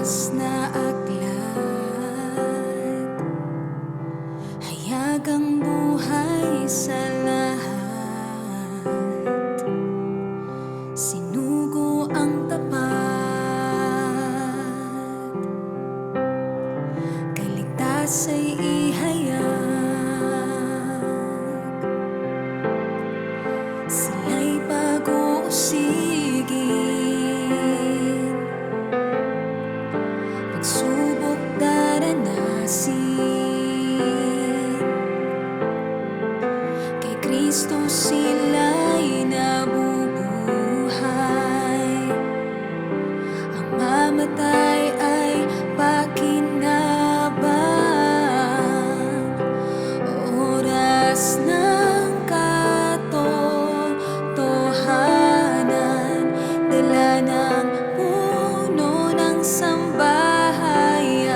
oras na aklat, hayag ang buhay sa lahat. Sinugo ang tapat, kaligtas ay ihayag. Sila'y pag-uusigin, pagsubok daranasin. Kay Kristo sila'y nabubuhay, ang mamatay ay pakinabang. Oras ng katotohanan, dala ng puno ng sambahayan,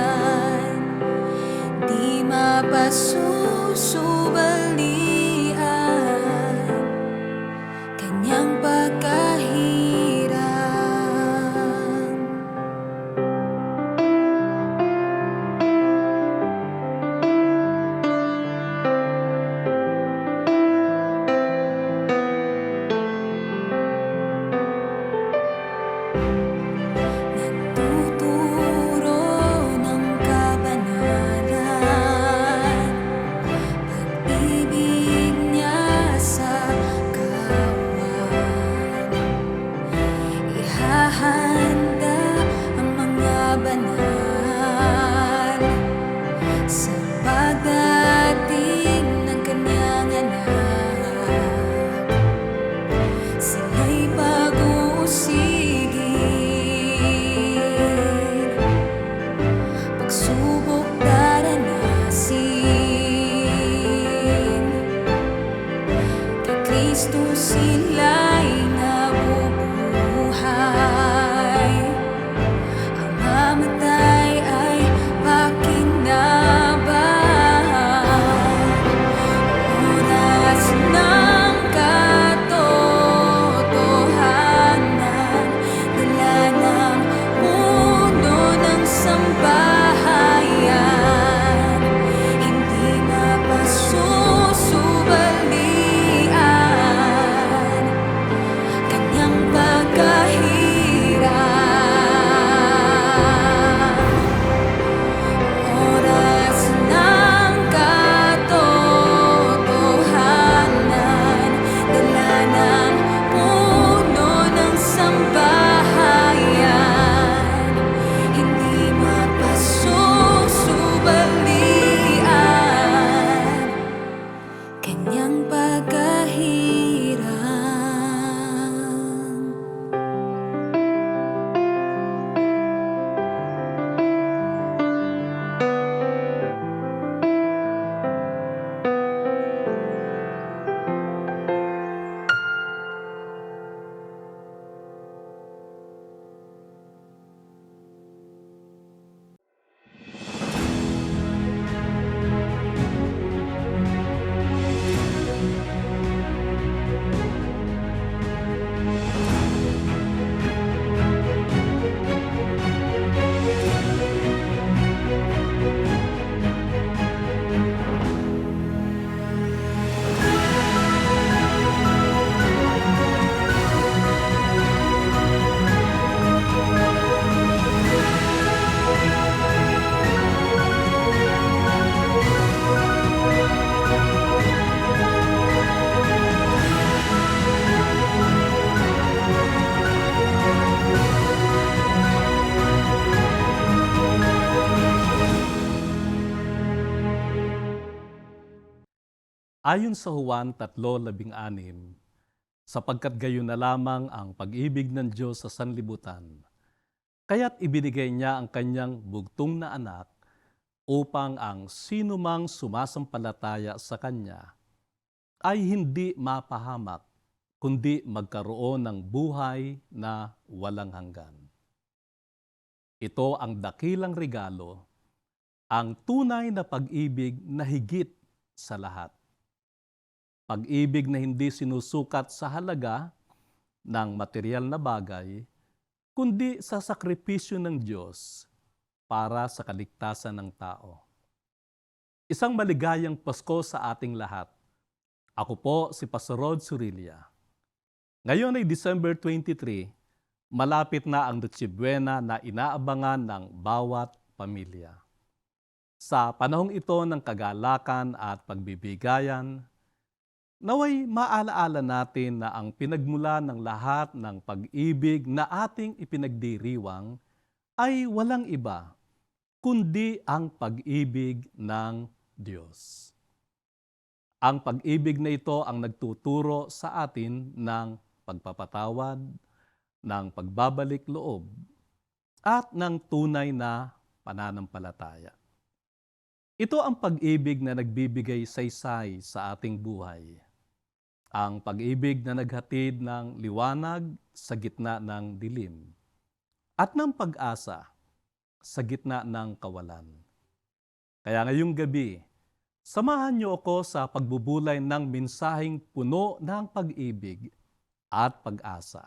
di mapasusubalian kanyang pagkahirang. Nagtuturo ng kabanalan, pag-ibig niya sa kawan. Ihahanda ang mga banal sa pagdating ng kanyang anak. Sila'y pag-uusigin, pagsubok daranasin. Kay Kristo sila'y nabubuhay, ang mamatay ay pakinabang. Oras ng katotohanan, dala ng puno ng sambahayan, hindi mapasusubalian kanyang pagkahirang. Oras ng katotohanan, dala ng puno ng sambahayan, hindi mapasusubalian kanyang pagkahirang. Ayon sa Juan 3:16, sapagkat gayon na lamang ang pag-ibig ng Diyos sa sanlibutan, kaya't ibinigay niya ang kanyang bugtong na anak upang ang sinumang sumasampalataya sa kanya ay hindi mapahamak, kundi magkaroon ng buhay na walang hanggan. Ito ang dakilang regalo, ang tunay na pag-ibig na higit sa lahat. Pag-ibig na hindi sinusukat sa halaga ng material na bagay, kundi sa sakripisyo ng Diyos para sa kaligtasan ng tao. Isang maligayang Pasko sa ating lahat. Ako po si Pastor Rod Surilla. Ngayon ay December 23, malapit na ang Noche Buena na inaabangan ng bawat pamilya. Sa panahong ito ng kagalakan at pagbibigayan, naway maalaala natin na ang pinagmula ng lahat ng pag-ibig na ating ipinagdiriwang ay walang iba, kundi ang pag-ibig ng Diyos. Ang pag-ibig na ito ang nagtuturo sa atin ng pagpapatawad, ng pagbabalik loob, at ng tunay na pananampalataya. Ito ang pag-ibig na nagbibigay saysay sa ating buhay. Ang pag-ibig na naghatid ng liwanag sa gitna ng dilim at ng pag-asa sa gitna ng kawalan. Kaya ngayong gabi, samahan niyo ako sa pagbubulay ng mensaheng puno ng pag-ibig at pag-asa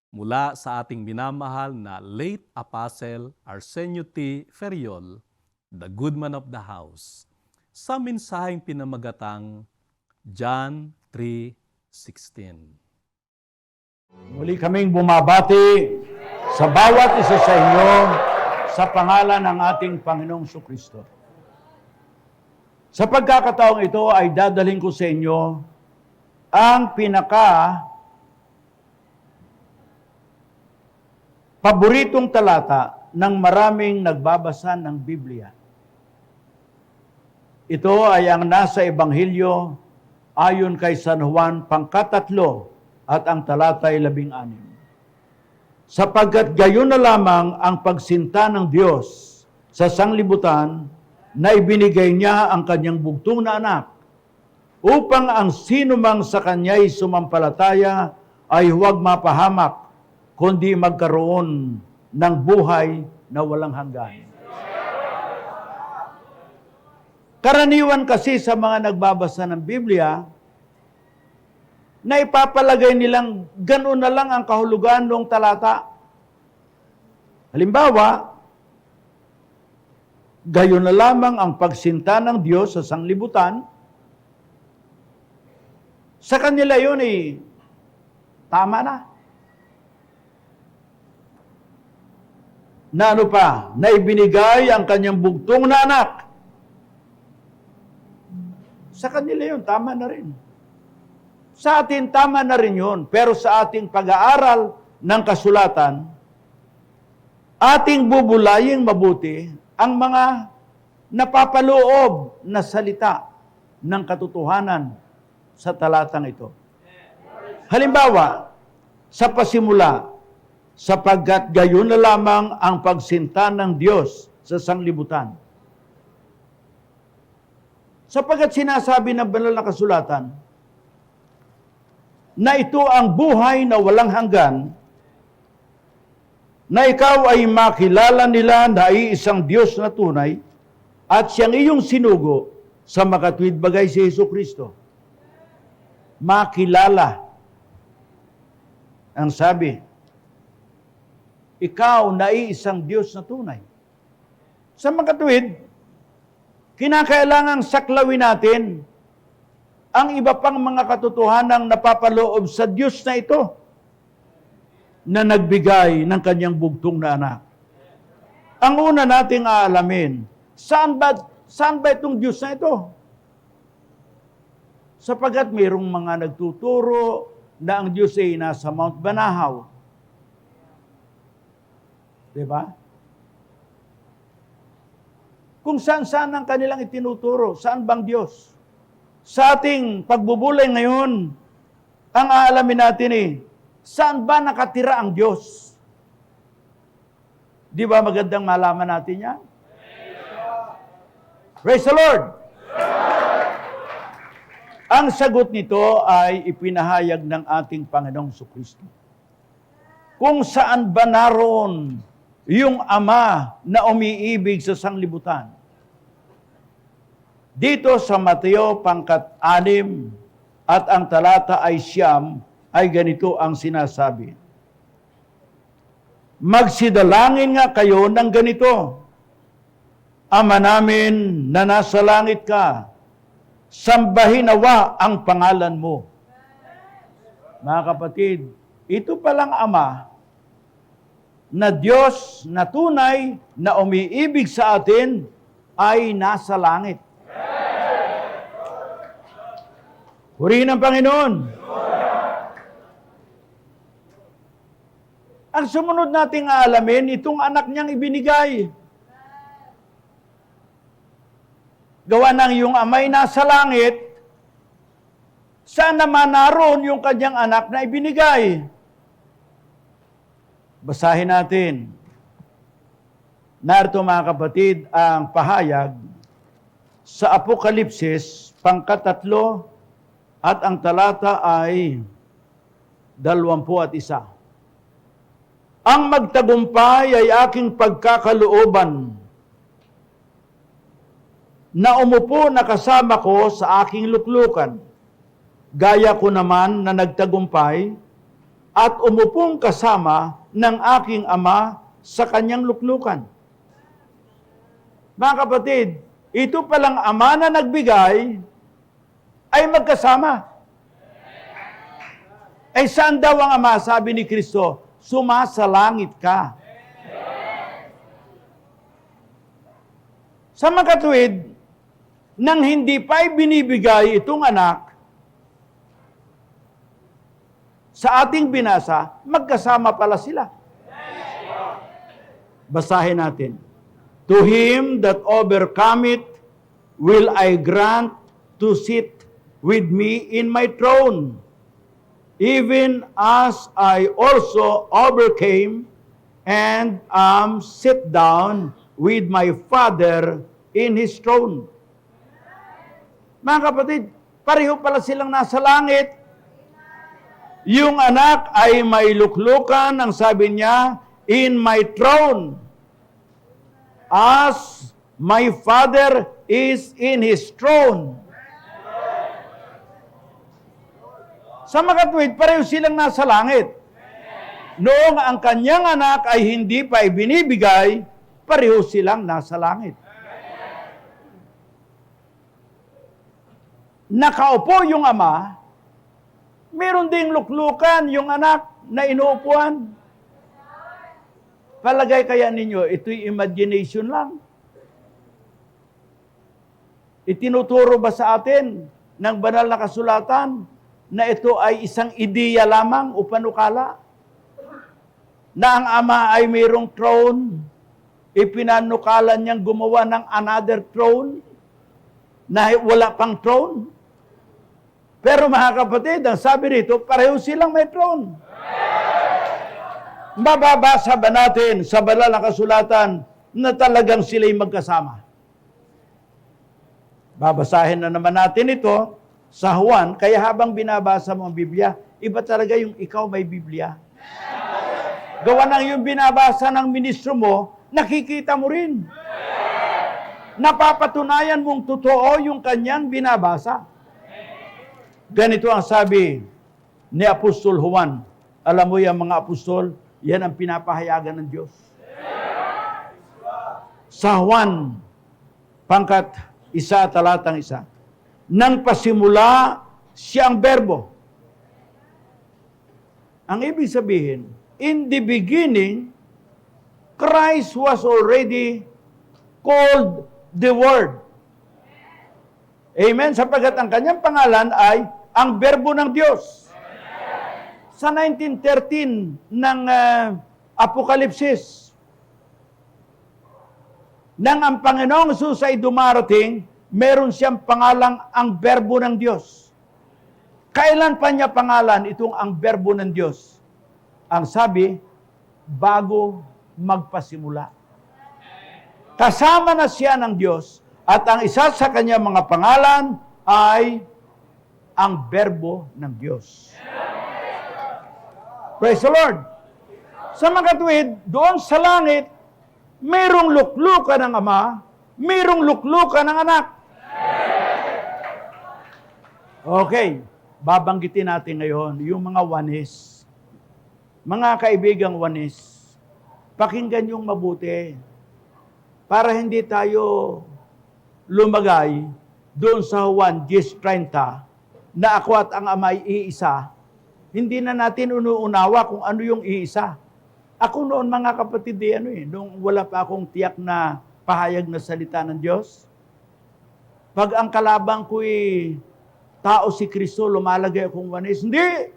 mula sa ating minamahal na late Apostle Arsenio T. Ferriol, the good man of the house, sa mensaheng pinamagatang John 3:16. Muli kaming bumabati sa bawat isa sa inyo sa pangalan ng ating Panginoong Kristo. Sa pagkakataong ito ay dadalhin ko sa inyo ang paboritong talata ng maraming nagbabasa ng Biblia. Ito ay ang nasa Ebanghelyo ayon kay San Juan pangkatatlo at ang talata'y 16. Sapagkat gayon na lamang ang pagsinta ng Diyos sa sanglibutan na ibinigay niya ang kanyang bugtong na anak upang ang sinumang sa kanya'y sumampalataya ay huwag mapahamak kundi magkaroon ng buhay na walang hanggan. Karaniwan kasi sa mga nagbabasa ng Biblia, na ipapalagay nilang ganoon na lang ang kahulugan ng talata. Halimbawa, gayon na lamang ang pagsinta ng Diyos sa sanglibutan. Sa kanila yun tama na. Na ano pa? Na ibinigay ang kanyang bugtong na anak. Sa kanila yun, tama na rin. Sa atin, tama na rin yun. Pero sa ating pag-aaral ng kasulatan, ating bubulaying mabuti ang mga napapaloob na salita ng katotohanan sa talatang ito. Halimbawa, sa pasimula, sapagkat gayon na lamang ang pagsinta ng Diyos sa sanglibutan. Sapagkat sinasabi ng banal na kasulatan na ito ang buhay na walang hanggan, na ikaw ay makilala nila na iisang Diyos na tunay at siyang iyong sinugo sa makatwid bagay si Jesucristo. Makilala. Ang sabi, ikaw na iisang Diyos na tunay. Sa makatwid, kinakailangang saklawin natin ang iba pang mga katotohanang napapaloob sa Diyos na ito na nagbigay ng kanyang bugtong na anak. Ang una nating aalamin, saan ba itong Diyos na ito? Sapagkat mayroong mga nagtuturo na ang Diyos ay nasa Mount Banahaw. Diba? Kung saan-saan ang kanilang itinuturo, saan bang Diyos? Sa ating pagbubulay ngayon, ang aalamin natin saan ba nakatira ang Diyos? Di ba magandang malaman natin yan? Praise the Lord! Ang sagot nito ay ipinahayag ng ating Panginoong Jesucristo. Kung saan ba naroon yung Ama na umiibig sa sanglibutan? Dito sa Mateo pangkat-6 at ang talata ay 9 ay ganito ang sinasabi. Magsidalangin nga kayo ng ganito. Ama namin na nasa langit ka, sambahin nawa ang pangalan mo. Mga kapatid, ito palang Ama na Diyos na tunay na umiibig sa atin ay nasa langit. Purihin ang Panginoon. Ang sumunod nating aalamin, itong anak niyang ibinigay. Gawa ng iyong amay nasa langit, saan naman naroon yung kanyang anak na ibinigay? Basahin natin. Narito mga kapatid ang pahayag sa Apokalipsis, pangkatatlo, at ang talata ay 21. Ang magtagumpay ay aking pagkakalooban na umupo na kasama ko sa aking luklukan. Gaya ko naman na nagtagumpay at umupong kasama ng aking Ama sa kanyang luklukan. Mga kapatid, ito palang Ama na nagbigay ay magkasama. Ay saan daw ang Ama? Sabi ni Kristo, sumasalangit ka. Sa makatuwid, nang hindi pa ibinibigay itong anak, sa ating binasa, magkasama pala sila. Basahin natin. To him that overcometh will I grant to sit with me in my throne, even as I also overcame and am sit down with my Father in His throne. Mga kapatid, pareho pala silang nasa langit. Yung anak ay may luklukan, ang sabi niya, in my throne, as my Father is in His throne. Sa makatwid, pareho silang nasa langit. Noong ang kanyang anak ay hindi pa ibinibigay, pareho silang nasa langit. Nakaupo yung Ama, meron ding luklukan yung anak na inuupuan. Palagay kaya ninyo, ito'y imagination lang. Itinuturo ba sa atin ng banal na kasulatan na ito ay isang ideya lamang o panukala? Na ang Ama ay mayroong throne, ipinanukalan niyang gumawa ng another throne na wala pang throne? Pero mga kapatid, ang sabi rito, pareho silang may throne. Mababasa ba natin sa banal na kasulatan na talagang sila'y magkasama? Babasahin na naman natin ito sa Juan, kaya habang binabasa mo ang Biblia, iba talaga yung ikaw may Biblia. Gawa ng yung binabasa ng ministro mo, nakikita mo rin. Napapatunayan mong totoo yung kanyang binabasa. Ganito ang sabi ni Apostol Juan. Alam mo yung mga apostol, yan ang pinapahayagan ng Diyos. Sa Juan, pangkat 1, talatang 1. Nang pasimula siyang berbo. Ang ibig sabihin, in the beginning, Christ was already called the Word. Amen? Sapagkat ang kanyang pangalan ay ang Berbo ng Diyos. Sa 1913 ng Apokalipsis, nang ang Panginoong Jesus ay dumarating, meron siyang pangalang ang Berbo ng Diyos. Kailan pa niya pangalan itong ang Berbo ng Diyos? Ang sabi, bago magpasimula. Kasama na siya ng Diyos at ang isa sa kanyang mga pangalan ay ang Berbo ng Diyos. Praise the Lord. Sa mga katuwid, doon sa langit, mayroong luklukan ng Ama, mayroong luklukan ng anak. Okay, babanggitin natin ngayon yung mga wanis. Mga kaibigang wanis, pakinggan yung mabuti. para hindi tayo lumagay doon sa Juan 10:30 na ako at ang Ama ay iisa, hindi na natin unuunawa kung ano yung iisa. Ako noon mga kapatid, nung wala pa akong tiyak na pahayag na salita ng Diyos, pag ang kalabang ko'y tao si Kristo, lumalagay akong wanis. Hindi!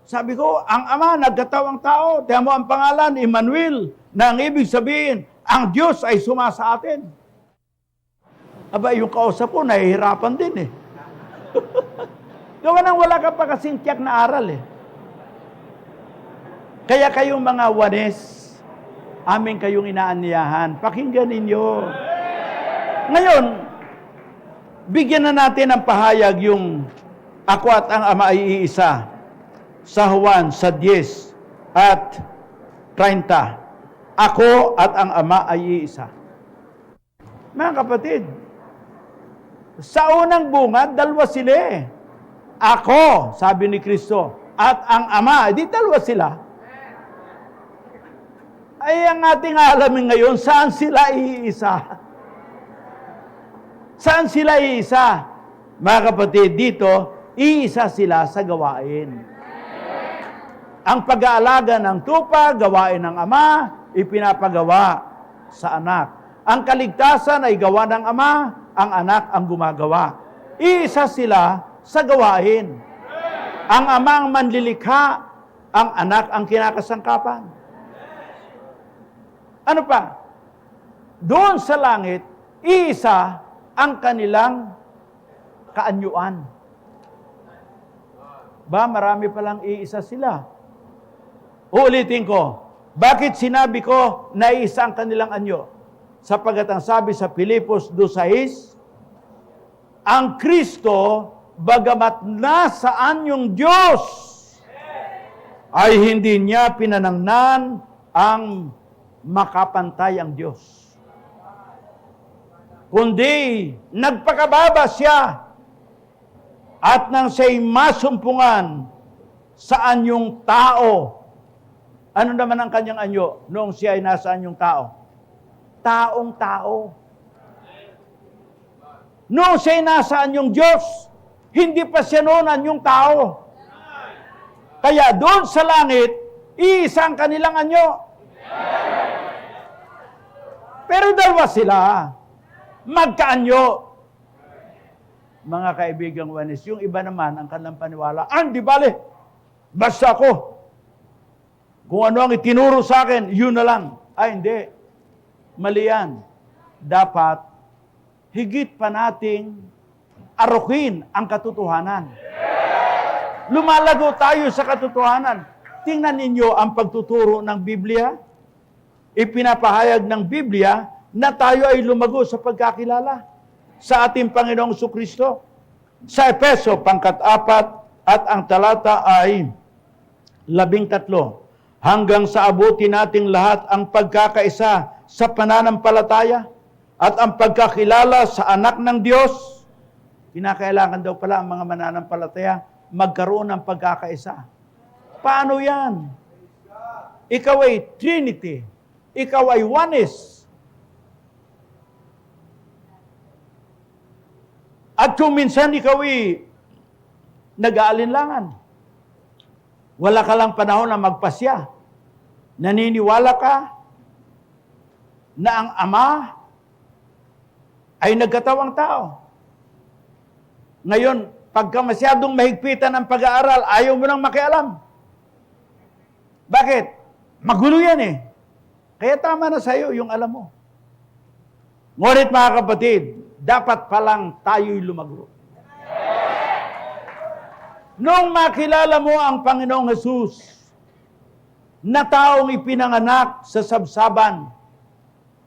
Sabi ko, ang Ama, nagkatawang tao. Tiyan mo ang pangalan, Emmanuel, na ang ibig sabihin, ang Diyos ay sumasa atin. Aba, yung kausap ko, nahihirapan din eh. Gawa nang wala ka pa kasing tiyak na aral eh. Kaya kayong mga wanes, amin kayong inaanyahan. Pakinggan ninyo. Ngayon, bigyan na natin ng pahayag yung ako at ang Ama ay iisa sa Juan sa 10 at 30. Ako at ang Ama ay iisa. Mga kapatid, sa unang bungad, dalawa sila eh. Ako, sabi ni Kristo, at ang Ama, di dalawa sila. Ay, ang ating alamin ngayon, saan sila iisa? Saan sila iisa? Mga kapatid, dito, iisa sila sa gawain. Ang pag-aalaga ng tupa, gawain ng Ama, ipinapagawa sa anak. Ang kaligtasan ay gawa ng Ama, ang anak ang gumagawa. Iisa sila sa gawain. Ang Ama ang manlilikha, ang anak ang kinakasangkapan. Ano pa? Doon sa langit, iisa ang kanilang kaanyuan. Ba, marami palang iisa sila. Uulitin ko, bakit sinabi ko na iisa ang kanilang anyo? Sapagkat ang sabi sa Filipos 2:6, ang Kristo, bagamat nasaan yung Diyos, ay hindi niya pinanangnan ang makapantay ang Diyos. Kundi, nagpakababa siya at nang siya'y masumpungan sa anyong tao. Ano naman ang kanyang anyo noong siya ay nasa anyong tao? Taong tao. Noong siya ay nasa anyong Diyos, hindi pa siya noon anyong tao. Kaya doon sa langit, isang kanilang anyo. Pero dalawa sila, magkaanyo. Mga kaibigang wanis, yung iba naman, ang kanilang paniwala, di bale, basta ako. Kung ano ang itinuro sa akin, yun na lang. Ay, hindi. Mali yan. Dapat, higit pa nating arukin ang katotohanan. Lumalago tayo sa katotohanan. Tingnan ninyo ang pagtuturo ng Biblia. Ipinapahayag ng Biblia na tayo ay lumago sa pagkakilala sa ating Panginoong Jesucristo. Sa Efeso, 4 at ang talata ay 13. Hanggang sa abutin nating lahat ang pagkakaisa sa pananampalataya at ang pagkakilala sa anak ng Diyos. Kinakailangan daw pala ang mga mananampalataya magkaroon ng pagkakaisa. Paano yan? Ikaw ay Trinity. Ikaw ay oneness. At kung minsan ikaw ay nag-aalinlangan, wala ka lang panahon na magpasya, naniniwala ka na ang Ama ay nagkatawang tao. Ngayon, pagka masyadong mahigpitan ang pag-aaral, ayaw mo nang makialam. Bakit? Magulo yan eh. Kaya tama na sa'yo yung alam mo. Ngunit mga kapatid, dapat palang tayo'y lumago. Nung makilala mo ang Panginoong Jesus, na taong ipinanganak sa sabsaban,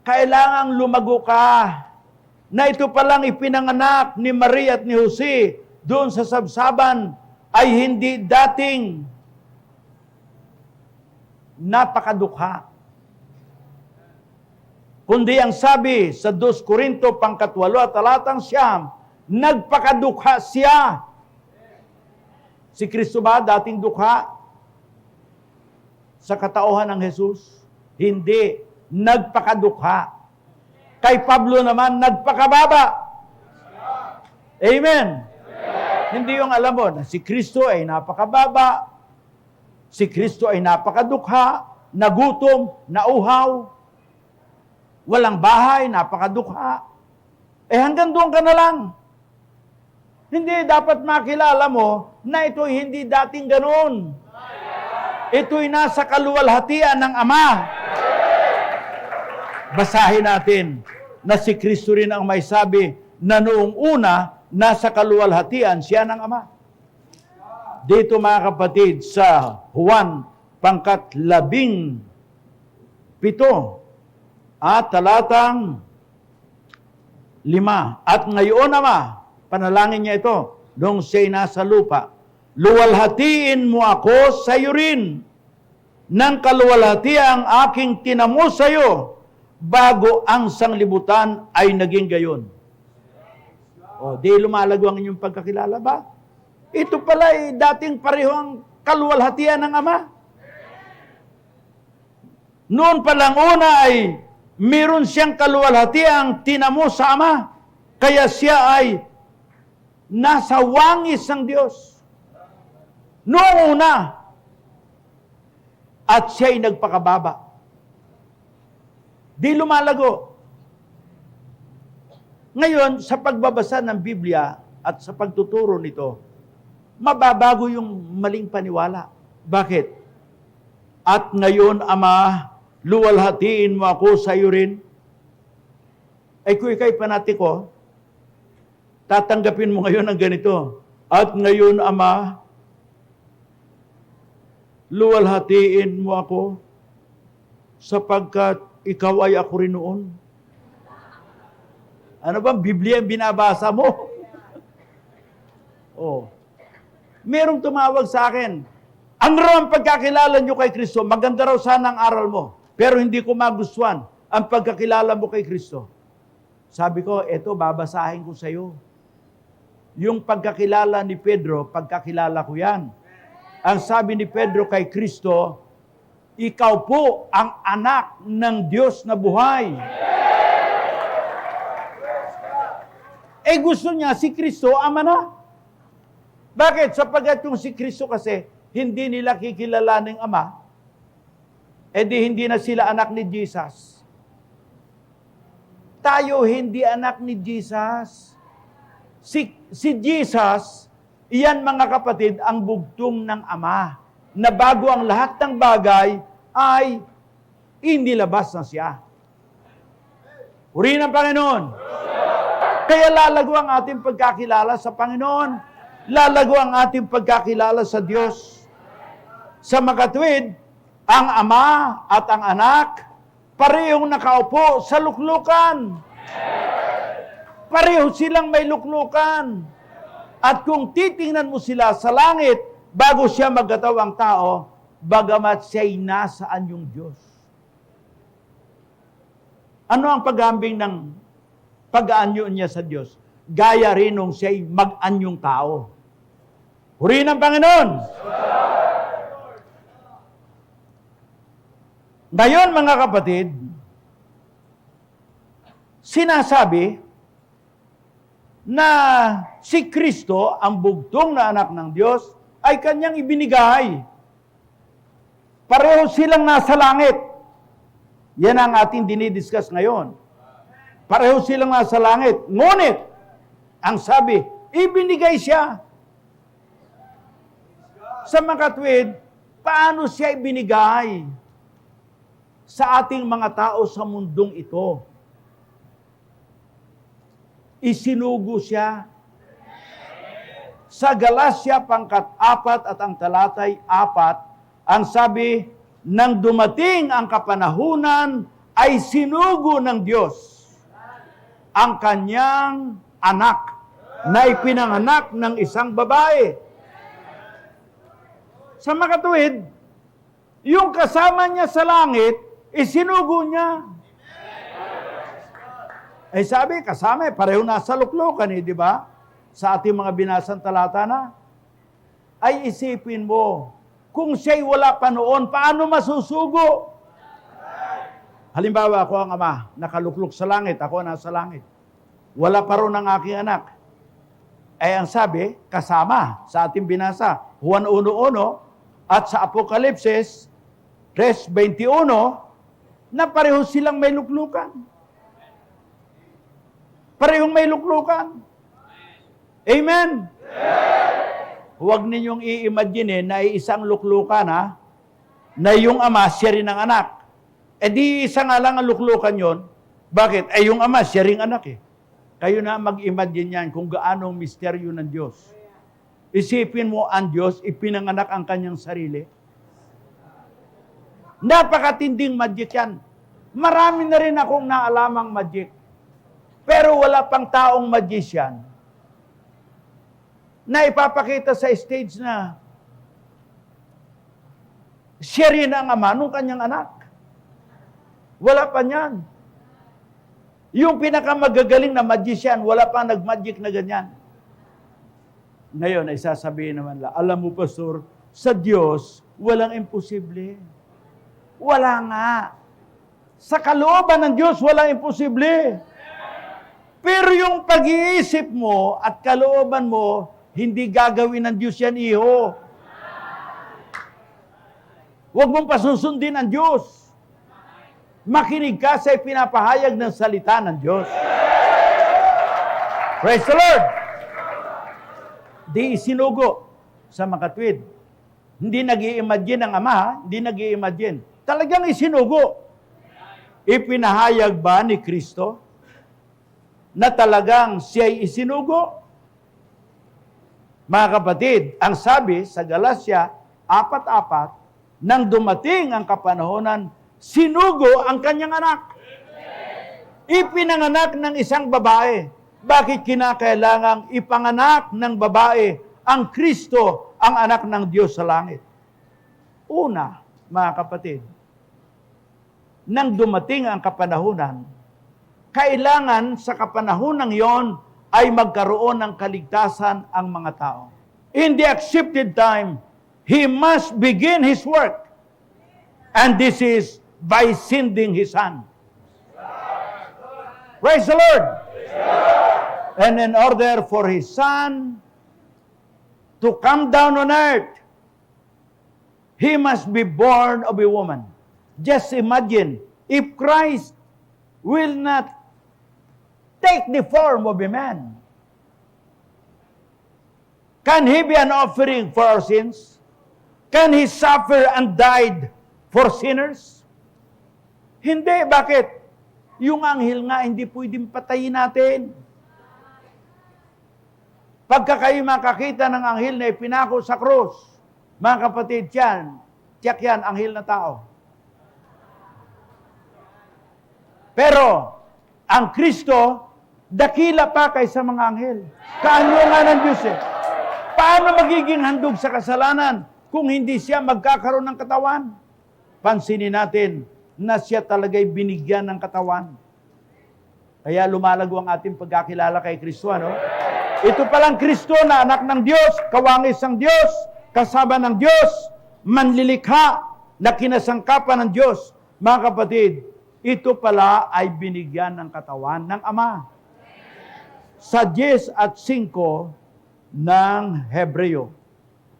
kailangang lumago ka, na ito palang ipinanganak ni Maria at ni Jose doon sa sabsaban, ay hindi dating napakadukha. Kundi ang sabi sa 2 Korinto 4 at talatang 9, nagpakadukha siya. Si Kristo ba dating dukha sa katauhan ng Jesus? Hindi. Nagpakadukha. Kay Pablo naman, nagpakababa. Amen. Hindi yung alam mo na si Kristo ay napakababa, si Kristo ay napakadukha, nagutom, nauhaw, walang bahay, napakadukha. Hanggang doon ka na lang. Hindi dapat makilala mo na ito'y hindi dating ganoon. Ito'y nasa kaluwalhatian ng Ama. Basahin natin na si Kristo rin ang may sabi na noong una, nasa kaluwalhatian siya ng Ama. Dito mga kapatid sa Juan, pangkat 17, at talatang 5. At ngayon, Ama, panalangin niya ito, nung siya'y nasa lupa, luwalhatiin mo ako sa iyo rin, ng kaluwalhatiang aking tinamo sa iyo, bago ang sanglibutan ay naging gayon. O, di lumalago ang inyong pagkakilala ba? Ito pala ay dating pareho ang kaluwalhatian ng Ama. Noon palang una ay meron siyang kaluwalhatiang tinamo sa Ama. Kaya siya ay nasa wangis ng Diyos. Noong una, at siya ay nagpakababa. Di lumalago. Ngayon, sa pagbabasa ng Biblia at sa pagtuturo nito, mababago yung maling paniwala. Bakit? At ngayon, Ama, luwalhatiin mo ako sa iyo rin. Ay kung ikaw'y panatiko, tatanggapin mo ngayon ang ganito. At ngayon, Ama, luwalhatiin mo ako sapagkat ikaw ay ako rin noon. Ano bang Biblia ang binabasa mo? Oh. Merong tumawag sa akin, ang raw ang pagkakilala nyo kay Kristo, maganda raw sana ang aral mo, pero hindi ko magustuhan ang pagkakilala mo kay Kristo. Sabi ko, eto, babasahin ko sa iyo. Yung pagkakilala ni Pedro, pagkakilala ko yan. Ang sabi ni Pedro kay Kristo, ikaw po ang anak ng Diyos na buhay. Gusto niya si Kristo, Ama na. Bakit? Sapagkat yung si Kristo kasi, hindi nila kikilalaning Ama, hindi na sila anak ni Jesus. Tayo hindi anak ni Jesus. Si Jesus, iyan mga kapatid, ang bugtong ng Ama, na bago ang lahat ng bagay ay inilabas na siya. Purihin ang Panginoon. Kaya lalago ang ating pagkakilala sa Panginoon. Lalago ang ating pagkakilala sa Diyos. Sa makatwid, ang Ama at ang Anak, parehong nakaupo sa luklukan. Pareho silang may luklukan. At kung titingnan mo sila sa langit, bago siya magkataw ang tao, bagamat siya'y nasaan yung Diyos. Ano ang paghambing ng pag-aanyo niya sa Diyos? Gaya rin nung siya'y mag-anyong tao. Purihin ang Panginoon! Ngayon, mga kapatid, sinasabi na si Kristo, ang bugtong na anak ng Diyos, ay kanyang ibinigay. Pareho silang nasa langit. Yan ang ating dinidiscuss ngayon. Pareho silang nasa langit. Ngunit, ang sabi, ibinigay siya. Sa makatwid, paano siya ibinigay sa ating mga tao sa mundong ito? Isinugo siya. Sa Galacia, pangkat 4 at ang talatay 4, ang sabi, nang dumating ang kapanahunan, ay sinugo ng Diyos ang kanyang anak na ipinanganak ng isang babae. Sa makatuwid, yung kasama niya sa langit, isinugo niya. Sabi, kasama, pareho nasa luklukan, di ba? Sa ating mga binasang talata na. Ay isipin mo, kung siya'y wala pa noon, paano masusugo? Halimbawa, ako ang ama, nakaluklok sa langit, ako nasa langit. Wala pa ron ang aking anak. Ay ang sabi, kasama sa ating binasa, Juan 1:1 at sa Apokalipsis 3:21, na pareho silang may luklukan. Parehong may luklukan. Amen? Huwag ninyong i-imagine na isang luklukan, ha? Na yung ama, siya rin ang anak. Eh di isa nga lang ang luklukan yon. Bakit? Eh yung ama, siya rin anak eh. Kayo na mag-imagine yan kung gaano misteryo ng Diyos. Isipin mo ang Diyos, ipinanganak ang kanyang sarili. Napakatinding magic yan. Marami na rin akong naalamang magic. Pero wala pang taong magician na ipapakita sa stage na siya rin ang ama nung kanyang anak. Wala pa niyan. Yung pinakamagagaling na magician, wala pa nag-magic na ganyan. Ngayon ay sasabihin naman lang, alam mo pastor, sa Diyos, walang imposible. Wala nga. Sa kalooban ng Diyos, walang imposible. Pero yung pag-iisip mo at kalooban mo, hindi gagawin ng Diyos yan, iho. Huwag mong pasusundin ang Diyos. Makinig ka sa pinapahayag ng salita ng Diyos. Praise the Lord! Di isinugo sa makatwid. Hindi nag-i-imagine ang ama, hindi nag-i-imagine. Talagang isinugo. Ipinahayag ba ni Kristo na talagang siya'y isinugo? Mga kapatid, ang sabi sa Galatia 4:4, nang dumating ang kapanahonan, sinugo ang kanyang anak. Ipinanganak ng isang babae. Bakit kinakailangang ipanganak ng babae ang Kristo, ang anak ng Diyos sa langit? Una, mga kapatid, nang dumating ang kapanahunan, kailangan sa kapanahunang yon ay magkaroon ng kaligtasan ang mga tao. In the accepted time, He must begin His work. And this is by sending His Son. Praise the Lord! And in order for His Son to come down on earth, He must be born of a woman. Just imagine, if Christ will not take the form of a man, can He be an offering for our sins? Can He suffer and died for sinners? Hindi. Bakit? Yung anghel nga, hindi pwedeng patayin natin. Pagka kayo makakita ng anghel na ipinako sa krus, mga kapatid, yan, tiyak yan, anghel na tao. Pero, ang Kristo, dakila pa kaysa mga anghel. Kaano nga ng Diyos eh. Paano magiging handog sa kasalanan kung hindi siya magkakaroon ng katawan? Pansinin natin na siya talaga'y binigyan ng katawan. Kaya lumalago ang ating pagkakilala kay Kristo, ano? Ito palang Kristo na anak ng Diyos, kawangis ng Diyos, kasama ng Diyos, manlilikha na kinasangkapan ng Diyos. Mga kapatid, ito pala ay binigyan ng katawan ng Ama. Sa 10 at 5 ng Hebreo.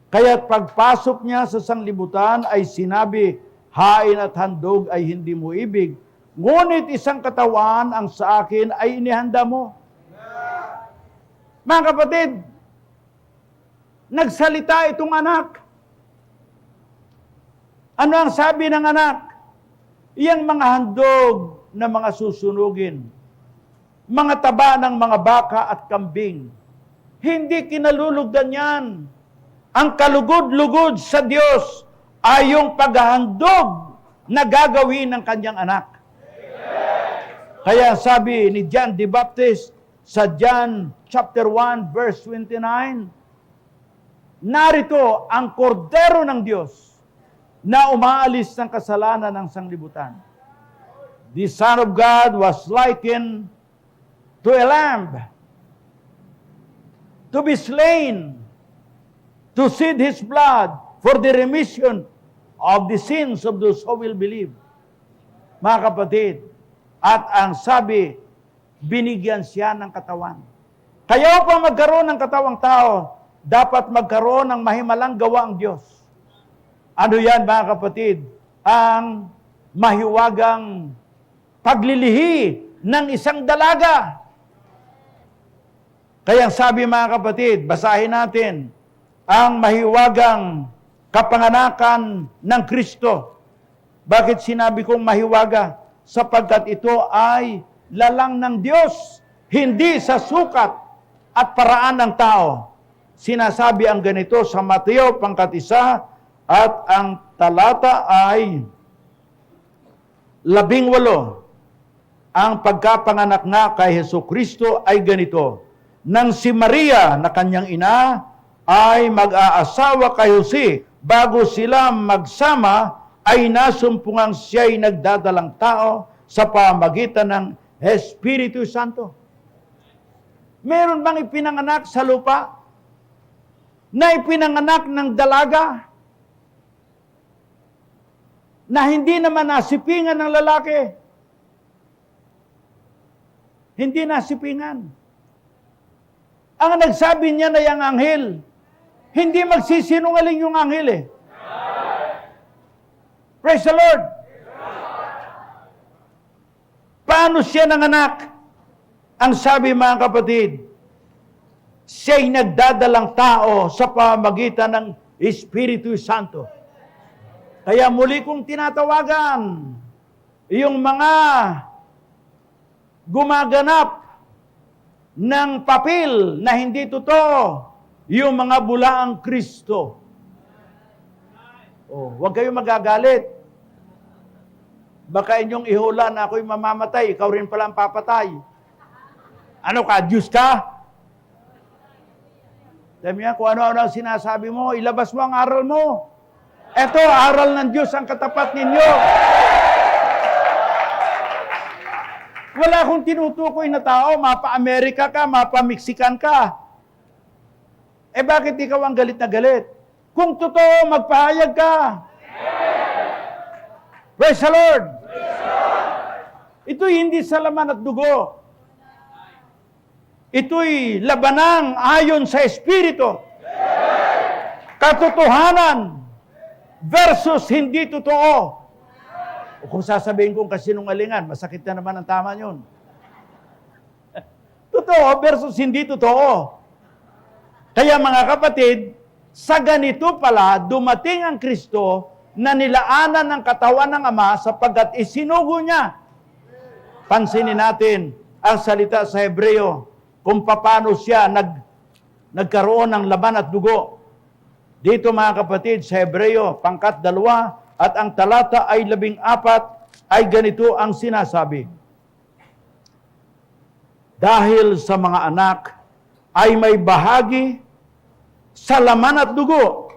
Kaya pagpasok niya sa sanglibutan ay sinabi, hain at handog ay hindi mo ibig, ngunit isang katawan ang sa akin ay inihanda mo. Mga kapatid, nagsalita itong anak. Ano ang sabi ng anak? Iyang mga handog na mga susunugin, mga taba ng mga baka at kambing, hindi kinalulugdan yan. Ang kalugod-lugod sa Diyos ay yung paghahandog na gagawin ng kanyang anak. Kaya sabi ni John the Baptist sa John chapter 1 verse 29, narito ang kordero ng Diyos na umaalis ng kasalanan ng sanglibutan. The Son of God was likened to a lamb to be slain, to shed His blood for the remission of the sins of those who will believe. mga kapatid. At ang sabi, binigyan siya ng katawan. Kaya upang magkaroon ng katawang tao, dapat magkaroon ng mahimalang gawa ang Diyos. Ano yan, mga kapatid? Ang mahiwagang paglilihi ng isang dalaga. Kaya sabi, mga kapatid, basahin natin ang mahiwagang kapanganakan ng Kristo. Bakit sinabi kong mahiwaga? Sapagkat ito ay lalang ng Diyos, hindi sa sukat at paraan ng tao. Sinasabi ang ganito sa Mateo 1 at ang talata ay 18. Ang pagkapanganak na kay Hesukristo ay ganito. Nang si Maria na kanyang ina ay mag-aasawa kay Jose, bago sila magsama ay nasumpungang siya'y nagdadalang tao sa pamagitan ng Espiritu Santo. Meron bang ipinanganak sa lupa? Na ipinanganak ng dalaga? Na hindi naman nasipingan ng lalaki? Hindi nasipingan. Ang nagsabi niya na yung anghel, hindi magsisinungaling yung anghel eh. Praise the Lord! Paano siya nanganak? Ang sabi, mga kapatid, siya'y nagdadalang tao sa pamamagitan ng Espiritu Santo. Kaya muli kong tinatawagan yung mga gumaganap ng papel na hindi totoo, yung mga bulaang Kristo. Oh, huwag kayong magagalit. Baka inyong ihula na ako'y mamamatay, ikaw rin pala ang papatay. Ano ka, Diyos ka? Sabi niya, kung ano-ano ang sinasabi mo, ilabas mo ang aral mo. Eto, aral ng Diyos ang katapat ninyo. Wala akong tinutukoy na tao, mapa-Amerika ka, mapa-Mexican ka. Eh bakit ikaw ang galit na galit? Kung totoo, magpahayag ka. Praise the Lord! Ito'y hindi sa laman at dugo. Ito'y labanang ayon sa Espiritu. Katotohanan versus hindi totoo. O kung sasabihin kong kasinungalingan, masakit na naman ang tama yun. Totoo versus hindi totoo. Kaya mga kapatid, sa ganito pala, dumating ang Kristo na nilaanan ng katawan ng Ama sapagkat isinugo niya. Pansinin natin ang salita sa Hebreo kung paano siya nagkaroon ng laman at dugo. Dito mga kapatid, sa Hebreo, 2 at ang talata ay 14, ay ganito ang sinasabi. Dahil sa mga anak ay may bahagi sa laman at dugo,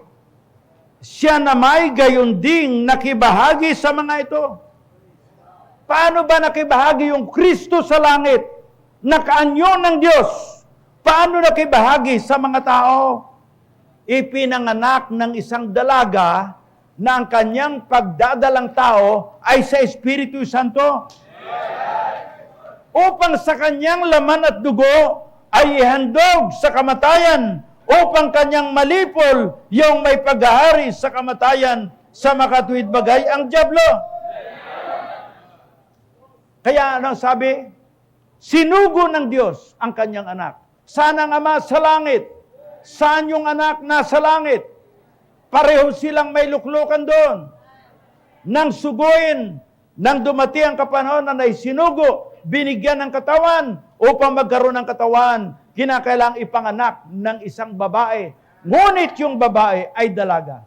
siya na may gayon ding nakibahagi sa mga ito. Paano ba nakibahagi yung Kristo sa langit? Nakaanyo ng Diyos. Paano nakibahagi sa mga tao? Ipinanganak ng isang dalaga na ang kanyang pagdadalang tao ay sa Espiritu Santo. Upang sa kanyang laman at dugo ay ihandog sa kamatayan, upang kanyang malipol yung may paghahari sa kamatayan sa makatuwid bagay ang dyablo. Kaya ano sabi? Sinugo ng Diyos ang kanyang anak. Saan ang Ama? Sa langit. Saan yung anak? Nasa langit. Pareho silang may luklukan doon. Nang suguin, nang dumating ang kapanahon na naisinugo, binigyan ng katawan, upang magkaroon ng katawan, kinakailangang ipanganak ng isang babae. Ngunit yung babae ay dalaga.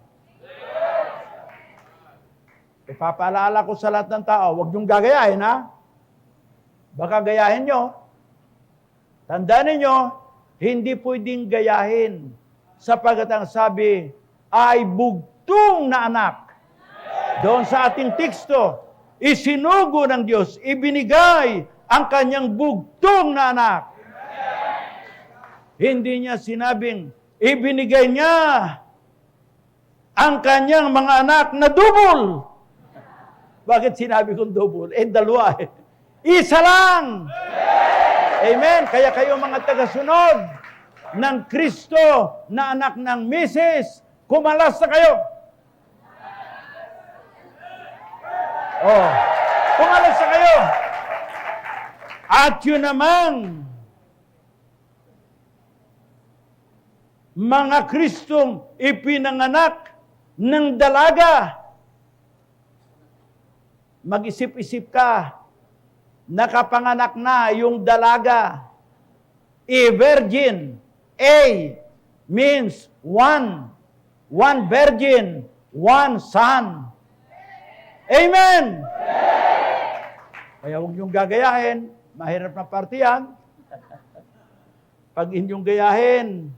Ipapaalala ko sa lahat ng tao, huwag niyong gagayahin, ha? Baka gayahin nyo. Tandaan ninyo, hindi pwedeng gayahin sapagkat ang sabi ay bugtong na anak. Doon sa ating teksto, isinugo ng Diyos, ibinigay ang kanyang bugtong na anak. Hindi niya sinabing, ibinigay niya ang kanyang mga anak na double. Bakit sinabi kong double? Dalawa eh. Isa lang! Amen. Kaya kayo mga tagasunod ng Kristo na anak ng Mrs., kumalas na kayo. Oh, kumalas na kayo. At yun namang mga Kristong ipinanganak ng dalaga. Mag-isip-isip ka, nakapanganak na yung dalaga. Virgin. A means one. One virgin, one son. Amen! Kaya huwag niyong gagayahin. Mahirap na parte yan. Pag inyong gayahin,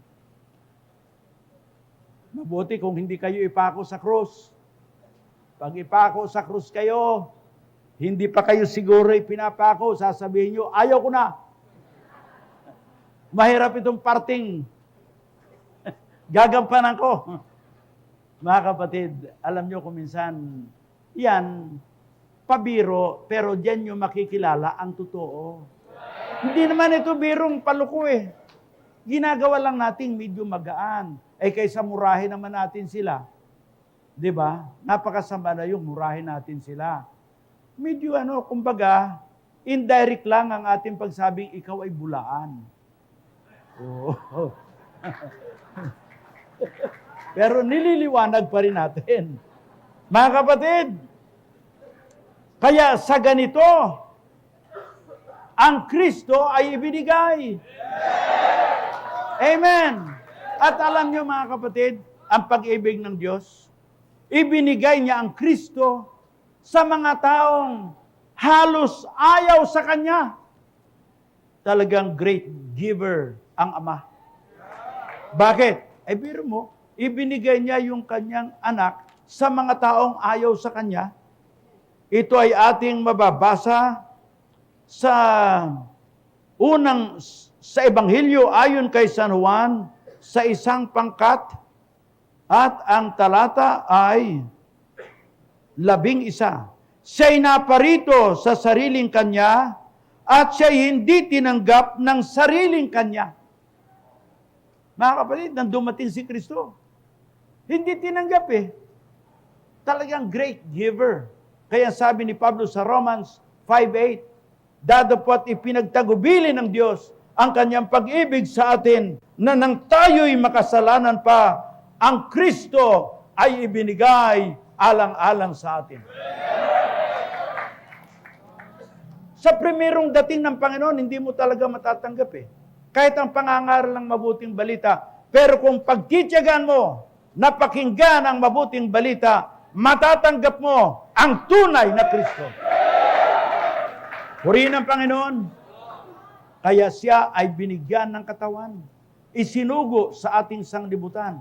mabuti kung hindi kayo ipako sa krus. Pag ipako sa krus kayo, hindi pa kayo siguro ipinapako, sasabihin nyo, ayaw ko na. Mahirap itong parting. Gagampanan ko. Mga kapatid, alam nyo kung minsan, yan, pabiro, pero diyan nyo makikilala ang totoo. Hindi naman ito birong paluko eh. Ginagawa lang natin medyo magaan. Kaysa murahin naman natin sila. 'Di ba? Napakasama na yung murahin natin sila. Medyo kumbaga, indirect lang ang ating pagsabing ikaw ay bulaan. Oh. Pero nililiwanag pa rin natin. Mga kapatid, kaya sa ganito, ang Kristo ay ibinigay. Amen. At alam niyo mga kapatid, ang pag-ibig ng Diyos, ibinigay niya ang Kristo sa mga taong halos ayaw sa Kanya. Talagang great giver ang Ama. Bakit? Biro mo, ibinigay niya yung Kanyang anak sa mga taong ayaw sa Kanya. Ito ay ating mababasa sa Ebanghelyo ayon kay San Juan sa 1 pangkat at ang talata ay 11. Siya'y naparito sa sariling kanya at siya'y hindi tinanggap ng sariling kanya. Mga kapatid, nang dumating si Kristo, hindi tinanggap Talagang great giver. Kaya sabi ni Pablo sa Romans 5:8, dadapot ipinagtagubili ng Diyos ang kanyang pag-ibig sa atin na nang tayo'y makasalanan pa, ang Kristo ay ibinigay alang-alang sa atin. Sa primerong dating ng Panginoon, hindi mo talaga matatanggap Kahit ang pangangaral ng mabuting balita. Pero kung pagtitiyagan mo na pakinggan ang mabuting balita, matatanggap mo ang tunay na Kristo. Purihin ang Panginoon. Kaya siya ay binigyan ng katawan. Isinugo sa ating sanglibutan.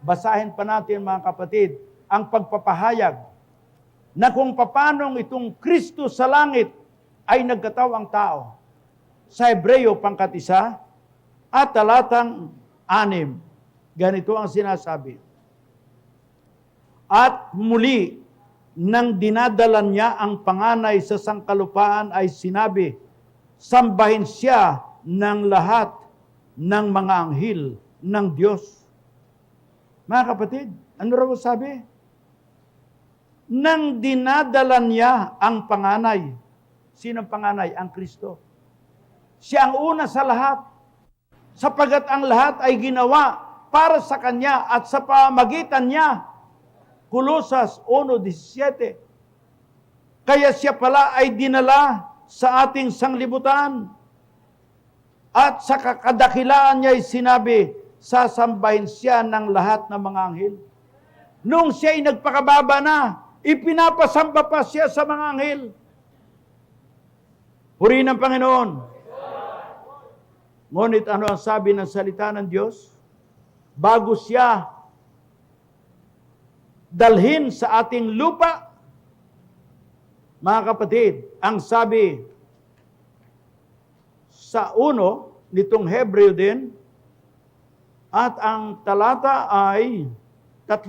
Basahin pa natin mga kapatid, ang pagpapahayag na kung papanong itong Kristo sa langit ay nagkatawang tao. Sa Hebreo pangkat 1 at talatang 6. Ganito ang sinasabi. At muli, nang dinadalan niya ang panganay sa sangkalupaan ay sinabi, sambahin siya ng lahat ng mga anghel ng Diyos. Mga kapatid, ano raw sabi? Nang dinadalan niya ang panganay. Sino ang panganay? Ang Kristo. Siya ang una sa lahat. Sapagat ang lahat ay ginawa para sa Kanya at sa pamagitan niya. Kolosas 1:17. Kaya siya pala ay dinala sa ating sanglibutan. At sa kadakilaan niya ay sinabi, sasambahin siya ng lahat ng mga anghel. Nung siya ay nagpakababa na, ipinapasamba pa siya sa mga anghel. Purihin ang Panginoon. Ngunit ano ang sabi ng salita ng Diyos? Bago siya dalhin sa ating lupa, mga kapatid, ang sabi sa 1 nitong Hebreo din, at ang talata ay 3.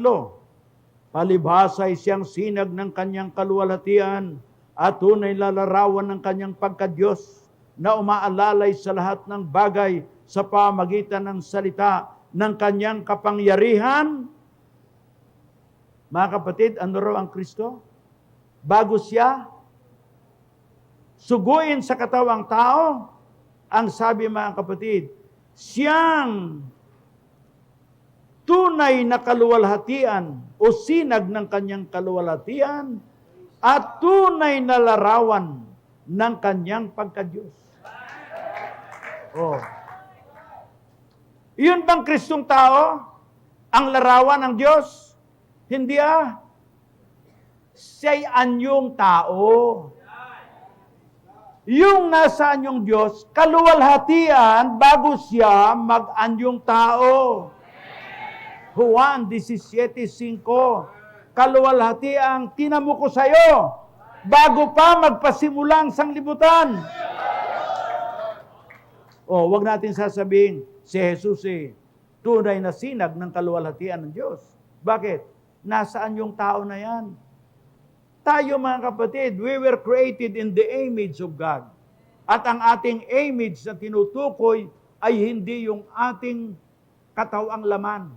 Palibhasa ay siyang sinag ng kanyang kaluwalhatian at tunay na larawan ng kanyang pagka-Diyos na umaalalay sa lahat ng bagay sa pamagitan ng salita ng kanyang kapangyarihan. Mga kapatid, ano raw ang Kristo? Bago siya suguin sa katawang tao, ang sabi mga kapatid, siyang tunay na kaluwalhatian o sinag ng kanyang kaluwalhatian at tunay na larawan ng kanyang pagka-Diyos. Oh. Iyon bang Kristong tao? Ang larawan ng Diyos? Hindi Siya'y anyong tao. Yung nasa anyong Diyos, kaluwalhatian bago siya mag-anyong tao. Juan 17:5, kaluwalhatiang tinamo ko sa'yo bago pa magpasimulang sanglibutan. Wag natin sasabihin, si Jesus tunay na sinag ng kaluwalhatian ng Diyos. Bakit? Nasaan yung tao na yan? Tayo mga kapatid, we were created in the image of God. At ang ating image na tinutukoy ay hindi yung ating katawang laman.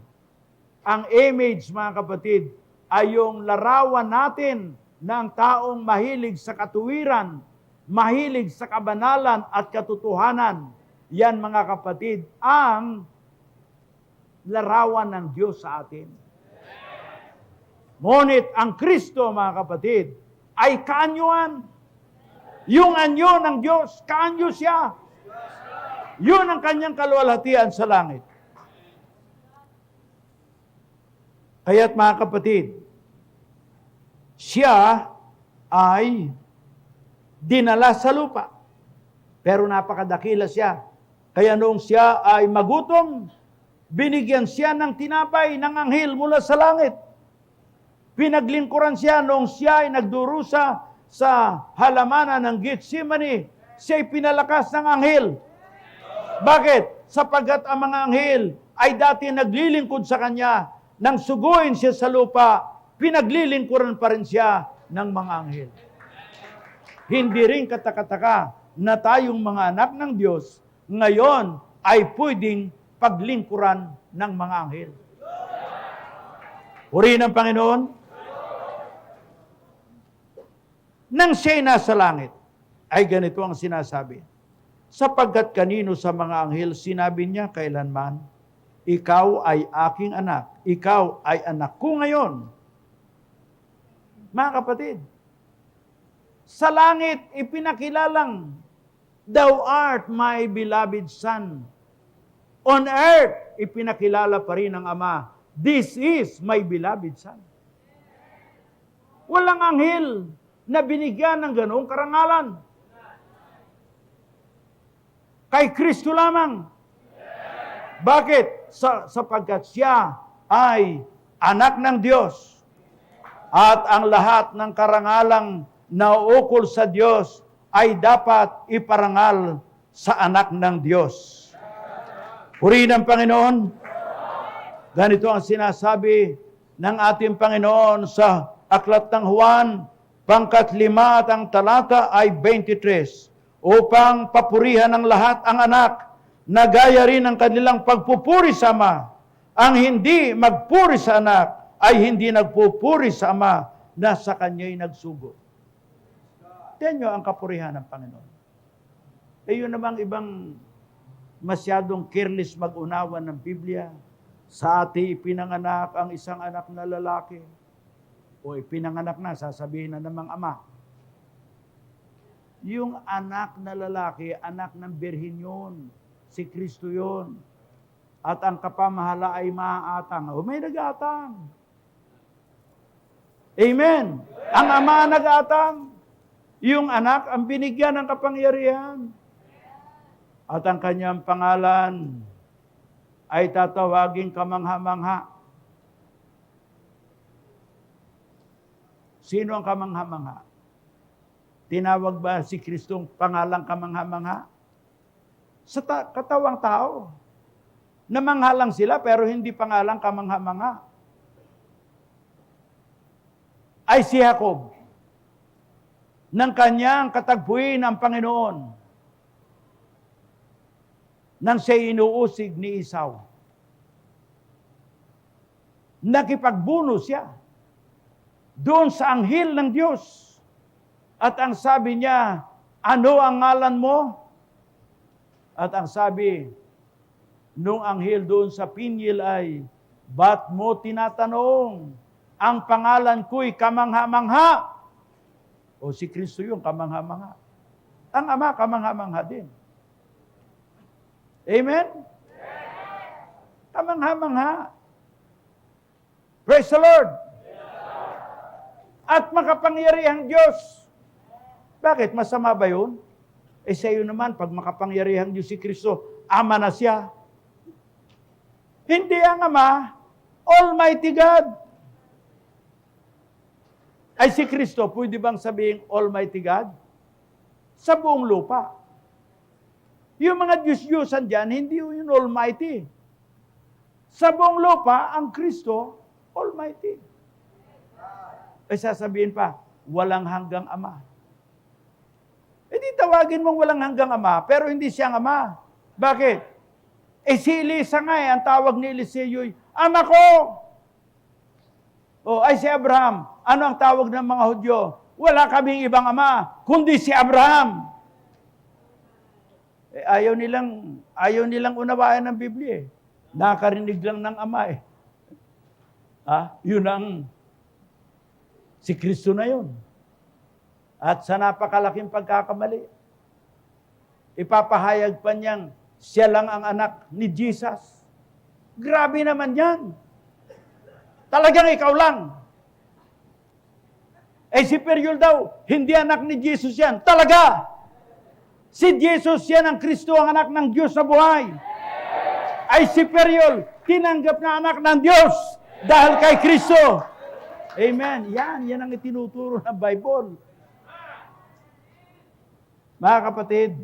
Ang image, mga kapatid, ay yung larawan natin ng taong mahilig sa katuwiran, mahilig sa kabanalan at katotohanan. Yan, mga kapatid, ang larawan ng Diyos sa atin. Ngunit ang Kristo, mga kapatid, ay kaanyuan. Yung anyo ng Diyos, kaanyo siya. Yun ang kanyang kaluwalhatian sa langit. Kaya't mga kapatid, siya ay dinala sa lupa. Pero napakadakila siya. Kaya noong siya ay magutom, binigyan siya ng tinapay ng anghel mula sa langit. Pinaglingkuran siya noong siya ay nagdurusa sa halamanan ng Gethsemane. Siya ay pinalakas ng anghel. Bakit? Sapagkat ang mga anghel ay dati naglilingkod sa kanya. Nang suguin siya sa lupa, pinaglilingkuran pa rin siya ng mga anghel. Hindi rin katakataka na tayong mga anak ng Diyos ngayon ay pwedeng paglingkuran ng mga anghel. Purihin ang Panginoon. Nang siya'y nasa langit, ay ganito ang sinasabi. Sapagkat kanino sa mga anghel sinabi niya kailanman, ikaw ay aking anak, ikaw ay anak ko ngayon. Mga kapatid, sa langit ipinakilalang, thou art my beloved son. On earth, ipinakilala pa rin ng Ama, this is my beloved son. Walang anghel na binigyan ng ganoong karangalan. Kay Kristo lamang. Bakit? Sapagkat siya ay anak ng Diyos. At ang lahat ng karangalang nauukol sa Diyos ay dapat iparangal sa anak ng Diyos. Purihin ang Panginoon. Ganito ang sinasabi ng ating Panginoon sa Aklat ng Juan, pangkat-5 at ang talata ay 23, upang papurihan ng lahat ang anak, na gaya rin ang kanilang pagpupuri sa Ama. Ang hindi magpuri sa anak ay hindi nagpupuri sa Ama na sa Kanya'y nagsugo. Tingnan nyo ang kapurihan ng Panginoon. Yun namang ibang masyadong careless mag-unawa ng Biblia. Sa atin ipinanganak ang isang anak na lalaki. O ipinanganak na, sasabihin na namang ama. Yung anak na lalaki, anak ng birhen yun. Si Kristo yun. At ang kapamahala ay maaatang. May nag-atang. Amen. Ang ama nag-atang. Yung anak ang binigyan ng kapangyarihan. At ang kanyang pangalan ay tatawaging kamangha-mangha. Sino ang kamangha-mangha? Tinawag ba si Kristong pangalang kamangha-mangha? Sa katawang tao. Namangha lang sila pero hindi pangalang kamangha-mangha. ay si Jacob. Nang kanyang katagpuin ang Panginoon, nang siya inuusig ni Esau. Nakipagbuno siya doon sa anghel ng Diyos. At ang sabi niya, ano ang ngalan mo? At ang sabi nung anghel doon sa pinyil ay, ba't mo tinatanong? Ang pangalan ko'y kamangha-mangha. O si Kristo yung kamangha-mangha. Ang Ama, kamangha-mangha din. Amen? Kamangha-mangha. Praise the Lord. At makapangyarihang Diyos. Bakit? Masama ba yun? Sa iyo naman, pag makapangyarihang Diyos si Kristo, Ama na siya. Hindi ang Ama, Almighty God. Ay si Kristo, pwede bang sabihin Almighty God? Sa buong lupa. Yung mga Diyos-Diyosan dyan, hindi yun Almighty. Sa buong lupa, ang Kristo, Almighty. Ay sasabihin pa, walang hanggang Ama. Di tawagin mong walang hanggang Ama, pero hindi siyang Ama. Bakit? Si Elisa nga ang tawag ni Eliseo, Ama ko! Ay si Abraham, ano ang tawag ng mga Hudyo? Wala kaming ibang Ama, kundi si Abraham. Ayaw nilang unawain ng Biblia. Nakarinig lang ng Ama Yun ang si Kristo na yun. At sa napakalaking pagkakamali, ipapahayag pa niyang siya lang ang anak ni Jesus. Grabe naman yan. Talagang ikaw lang. Si Periol daw, hindi anak ni Jesus yan. Talaga! Si Jesus yan ang Kristo, ang anak ng Diyos na buhay. Ay si Periol, tinanggap na anak ng Diyos dahil kay Kristo. Amen. Yan ang itinuturo ng Bible. Mga kapatid,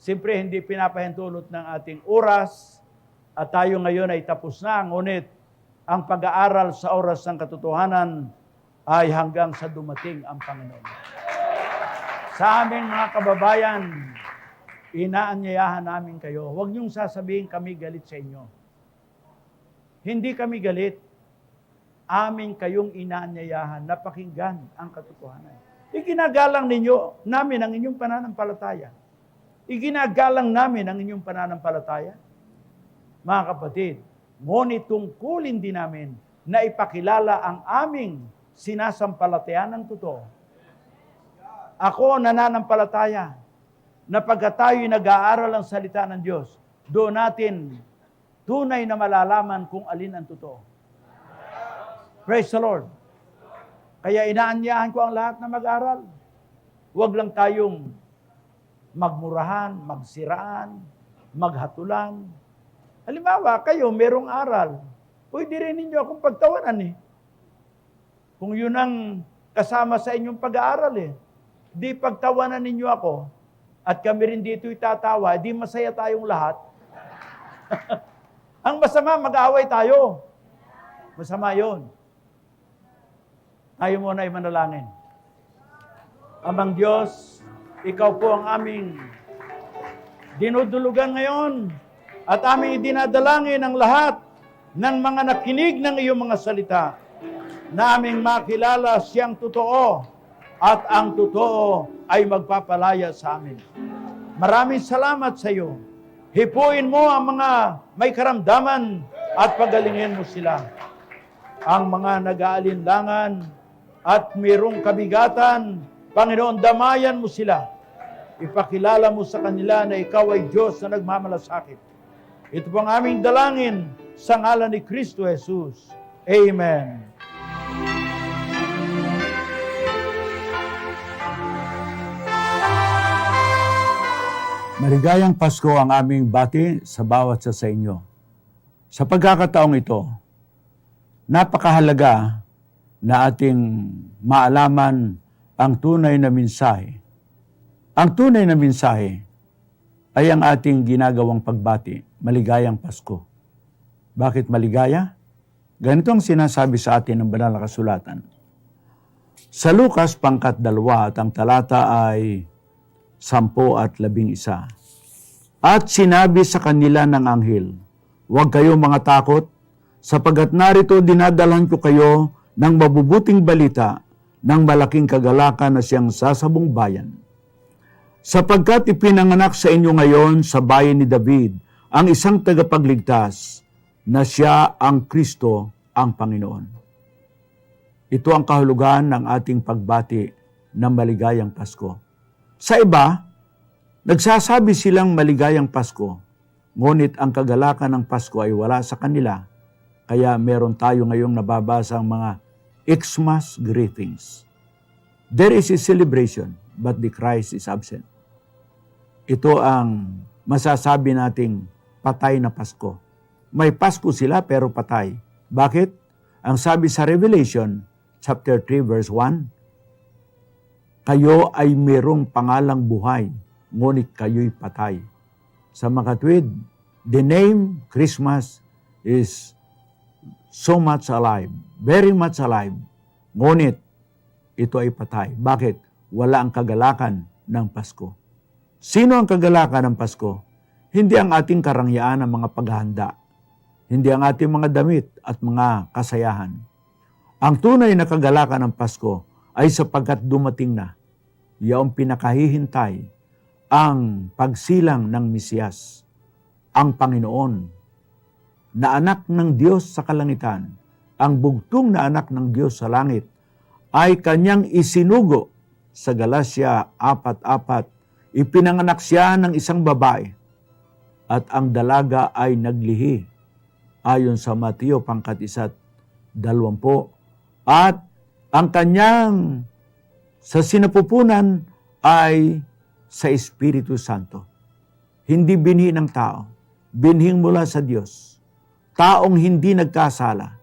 siyempre hindi pinapahintulot ng ating oras at tayo ngayon ay tapos na. Ngunit ang pag-aaral sa oras ng katotohanan ay hanggang sa dumating ang Panginoon. Sa aming mga kababayan, inaanyayahan namin kayo. Huwag niyong sasabihin kami galit sa inyo. Hindi kami galit. Amin kayong inaanyayahan na pakinggan ang katotohanan. Iginagalang namin ang inyong pananampalataya. Iginagalang namin ang inyong pananampalataya. Mga kapatid, ngunit tungkulin din namin na ipakilala ang aming sinasampalatayan ng totoo. Ako nananampalataya na pagka tayo'y nag-aaral ang salita ng Diyos, doon natin tunay na malalaman kung alin ang totoo. Praise the Lord. Kaya inaanyahan ko ang lahat na mag-aral. Huwag lang tayong magmurahan, magsiraan, maghatulan. Halimbawa, kayo merong aral. Pwede rin ninyo akong pagtawanan Kung yun ang kasama sa inyong pag-aaral Di pagtawanan ninyo ako at kami rin dito itatawa, di masaya tayong lahat. Ang masama, mag-aaway tayo. Masama yun. Tayo muna ay manalangin. Amang Diyos, ikaw po ang aming dinudulugan ngayon at aming idinadalangin ang lahat ng mga nakinig ng iyong mga salita na aming makilala siyang totoo at ang totoo ay magpapalaya sa amin. Maraming salamat sa iyo. Hipuin mo ang mga may karamdaman at pagalingin mo sila. Ang mga nag-aalinlangan at mayroong kabigatan, Panginoon, damayan mo sila. Ipakilala mo sa kanila na ikaw ay Diyos na nagmamalasakit. Ito po ang aming dalangin sa ngalan ni Kristo Jesus. Amen. Maligayang Pasko ang aming bati sa bawat isa sa inyo. Sa pagkakataong ito, napakahalaga na ating maalaman ang tunay na mensahe. Ang tunay na mensahe ay ang ating ginagawang pagbati, maligayang Pasko. Bakit maligaya? Ganito ang sinasabi sa atin ng banal na kasulatan. Sa Lucas pangkat 2 at ang talata ay 10 at 11. At sinabi sa kanila ng anghel, huwag kayong mga takot, sapagkat narito dinadalhan ko kayo ng mabubuting balita ng malaking kagalakan na siyang sasabong bayan. Sapagkat ipinanganak sa inyo ngayon sa bayan ni David ang isang tagapagligtas na siya ang Kristo ang Panginoon. Ito ang kahulugan ng ating pagbati ng maligayang Pasko. Sa iba, nagsasabi silang maligayang Pasko, ngunit ang kagalakan ng Pasko ay wala sa kanila, kaya meron tayo ngayong nababasa ang mga Xmas greetings. There is a celebration, but the Christ is absent. Ito ang masasabi nating patay na Pasko. May Pasko sila pero patay. Bakit? Ang sabi sa Revelation chapter 3 verse 1, kayo ay merong pangalang buhay, ngunit kayo'y patay. Sa makatwid, the name Christmas is so much alive, very much alive, ngunit ito ay patay. Bakit? Wala ang kagalakan ng Pasko. Sino ang kagalakan ng Pasko? Hindi ang ating karangyaan ng mga paghahanda. Hindi ang ating mga damit at mga kasayahan. Ang tunay na kagalakan ng Pasko ay sapagkat dumating na, yaong pinakahihintay, ang pagsilang ng Mesiyas, ang Panginoon, na anak ng Diyos sa kalangitan, ang bugtong na anak ng Diyos sa langit, ay kanyang isinugo sa Galatia 4:4. Ipinanganak siya ng isang babae at ang dalaga ay naglihi ayon sa Mateo pangkat 1:20. At ang kanyang sa sinapupunan ay sa Espiritu Santo. Hindi binhi ng tao, binhing mula sa Diyos. Taong hindi nagkasala,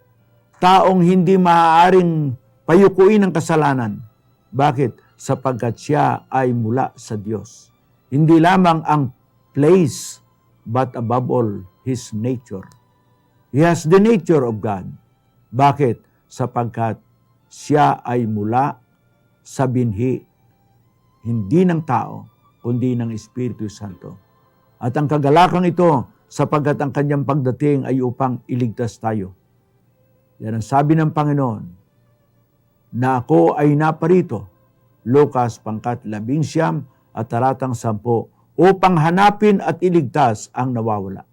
taong hindi maaaring payukuin ng kasalanan. Bakit? Sapagkat siya ay mula sa Diyos. Hindi lamang ang place, but above all, His nature. He has the nature of God. Bakit? Sapagkat siya ay mula sa binhi, hindi ng tao, kundi ng Espiritu Santo. At ang kagalakang ito, sapagkat ang kanyang pagdating ay upang iligtas tayo. Yan ang sabi ng Panginoon, na ako ay naparito, Lucas pangkat 11 at talatang 10, upang hanapin at iligtas ang nawawala.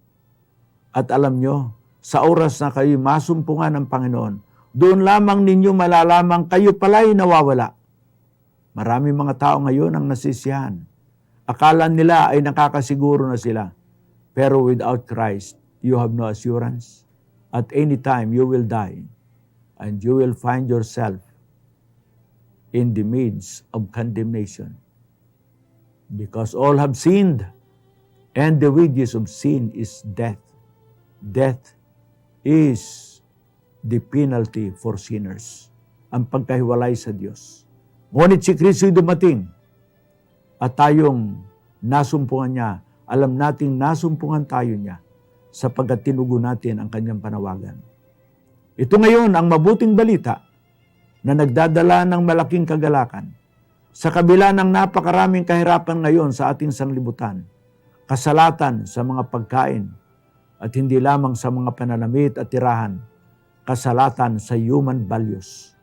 At alam nyo, sa oras na kayo masumpungan ng Panginoon, doon lamang ninyo malalamang kayo pala'y nawawala. Maraming mga tao ngayon ang nasisiyahan. Akala nila ay nakakasiguro na sila. Pero without Christ, you have no assurance. At any time, you will die. And you will find yourself in the midst of condemnation. Because all have sinned, and the wages of sin is death. Death is the penalty for sinners. Ang pagkahiwalay sa Diyos. Ngunit si Kristo'y dumating at tayong nasumpungan niya. Alam nating nasumpungan tayo niya sapagkat tinugo natin ang kanyang panawagan. Ito ngayon ang mabuting balita na nagdadala ng malaking kagalakan. Sa kabila ng napakaraming kahirapan ngayon sa ating sanlibutan, kasalatan sa mga pagkain at hindi lamang sa mga pananamit at tirahan, kasalatan sa human values.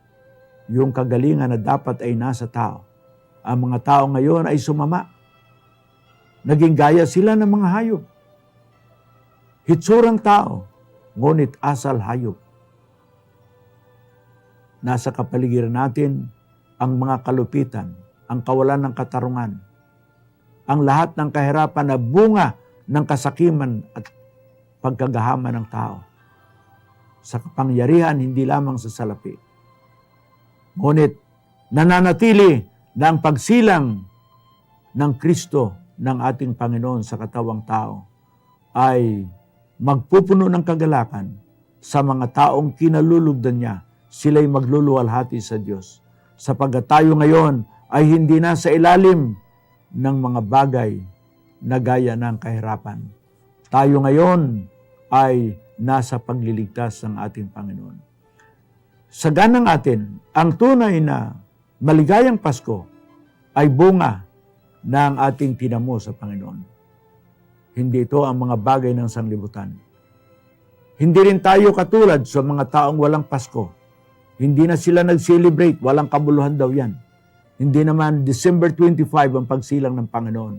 Yung kagalingan na dapat ay nasa tao. Ang mga tao ngayon ay sumama. Naging gaya sila ng mga hayop. Hitsurang tao, ngunit asal hayop. Nasa kapaligiran natin ang mga kalupitan, ang kawalan ng katarungan, ang lahat ng kahirapan na bunga ng kasakiman at pagkagahama ng tao. Sa kapangyarihan, hindi lamang sa salapi. Ngunit nananatili na ang pagsilang ng Kristo ng ating Panginoon sa katawang tao ay magpupuno ng kagalakan sa mga taong kinalulugdan niya. Sila'y magluluwalhati sa Diyos. Sapagkat tayo ngayon ay hindi na sa ilalim ng mga bagay na gaya ng kahirapan. Tayo ngayon ay nasa pagliligtas ng ating Panginoon. Sa ganang atin, ang tunay na maligayang Pasko ay bunga ng ating tinamo sa Panginoon. Hindi ito ang mga bagay ng sanlibutan. Hindi rin tayo katulad sa mga taong walang Pasko. Hindi na sila nag-celebrate, walang kabuluhan daw yan. Hindi naman December 25 ang pagsilang ng Panginoon.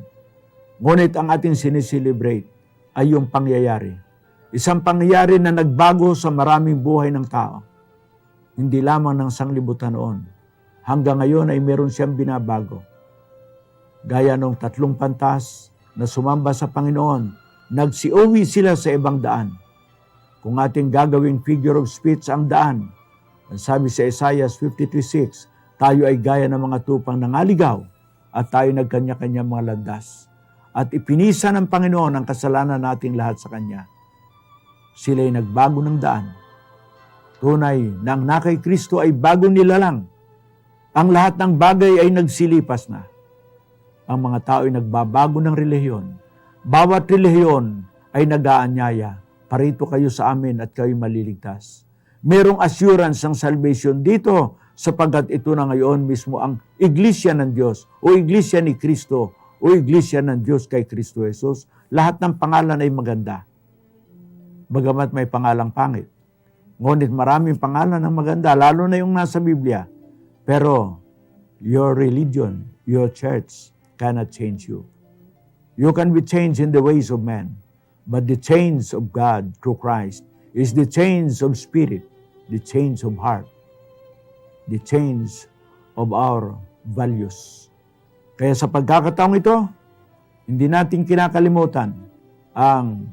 Ngunit ang ating sineselebrate ay yung pangyayari. Isang pangyayari na nagbago sa maraming buhay ng tao. Hindi lamang ng sanglibutan noon. Hanggang ngayon ay meron siyang binabago. Gaya nung 3 pantas na sumamba sa Panginoon, nagsiuwi sila sa ibang daan. Kung ating gagawing figure of speech ang daan, ang sabi sa Isaiah 53:6, tayo ay gaya ng mga tupang nangaligaw at tayo nagkanya-kanya mga landas. At ipinisa ng Panginoon ang kasalanan nating lahat sa Kanya. Sila'y nagbago ng daan. Tunay na ang nakay Kristo ay bago nilalang. Ang lahat ng bagay ay nagsilipas na. Ang mga tao ay nagbabago ng relihiyon. Bawat relihiyon ay nag-aanyaya. Parito kayo sa amin at kayo maliligtas. Merong assurance ng salvation dito sapagkat ito na ngayon mismo ang Iglesia ng Diyos o Iglesia ni Kristo o Iglesia ng Diyos kay Kristo Jesus. Lahat ng pangalan ay maganda. Bagamat may pangalang pangit. Ngunit maraming pangalan ang maganda, lalo na yung nasa Biblia. Pero your religion, your church cannot change you. You can be changed in the ways of man. But the change of God through Christ is the change of spirit, the change of heart, the change of our values. Kaya sa pagkakataong ito, hindi natin kinakalimutan ang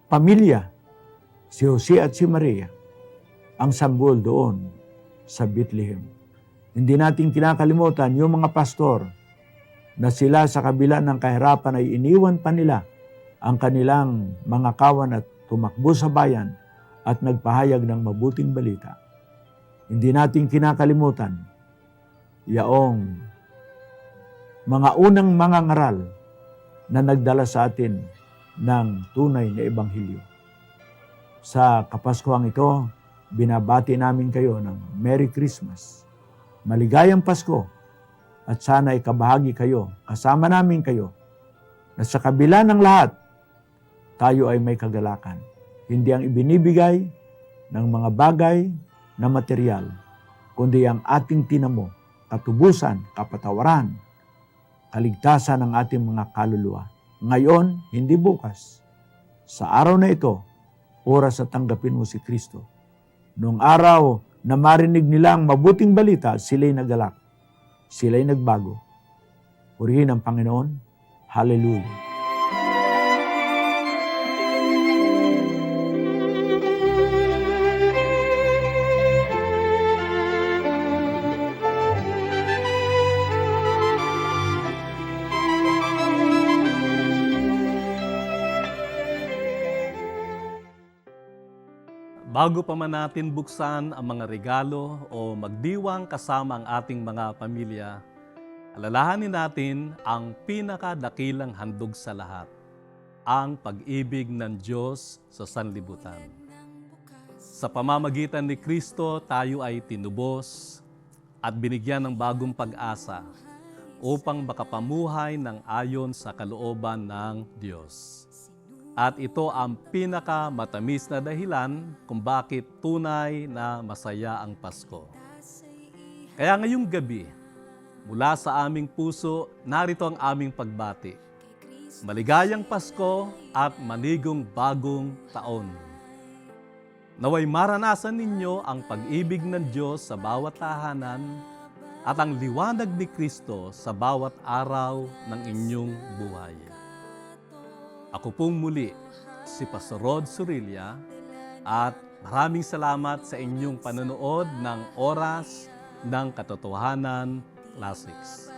pamilya, si Jose at si Maria, ang sanggol doon sa Bethlehem. Hindi natin kinakalimutan yung mga pastor na sila sa kabila ng kahirapan ay iniwan pa nila ang kanilang mga kawan at tumakbo sa bayan at nagpahayag ng mabuting balita. Hindi natin kinakalimutan yaong mga unang mga ngaral na nagdala sa atin ng tunay na ebanghelyo. Sa Kapaskuhang ito, binabati namin kayo ng Merry Christmas, Maligayang Pasko, at sana ay kabahagi kayo, kasama namin kayo, na sa kabila ng lahat, tayo ay may kagalakan. Hindi ang ibinibigay ng mga bagay na material, kundi ang ating tinamo, katubusan, kapatawaran, kaligtasan ng ating mga kaluluwa. Ngayon, hindi bukas. Sa araw na ito, oras na tanggapin mo si Kristo. Noong araw na marinig nila ang mabuting balita, sila'y nagalak. Sila'y nagbago. Purihin ang Panginoon. Hallelujah. Bago pa man natin buksan ang mga regalo o magdiwang kasama ang ating mga pamilya, alalahanin natin ang pinakadakilang handog sa lahat, ang pag-ibig ng Diyos sa sanlibutan. Sa pamamagitan ni Kristo, tayo ay tinubos at binigyan ng bagong pag-asa upang makapamuhay ng ayon sa kalooban ng Diyos. At ito ang pinakamatamis na dahilan kung bakit tunay na masaya ang Pasko. Kaya ngayong gabi, mula sa aming puso, narito ang aming pagbati. Maligayang Pasko at manigong bagong taon. Naway maranasan ninyo ang pag-ibig ng Diyos sa bawat tahanan at ang liwanag ni Kristo sa bawat araw ng inyong buhay. Ako pong muli, si Pastor Rod Surilla, at maraming salamat sa inyong panonood ng Oras ng Katotohanan Classics.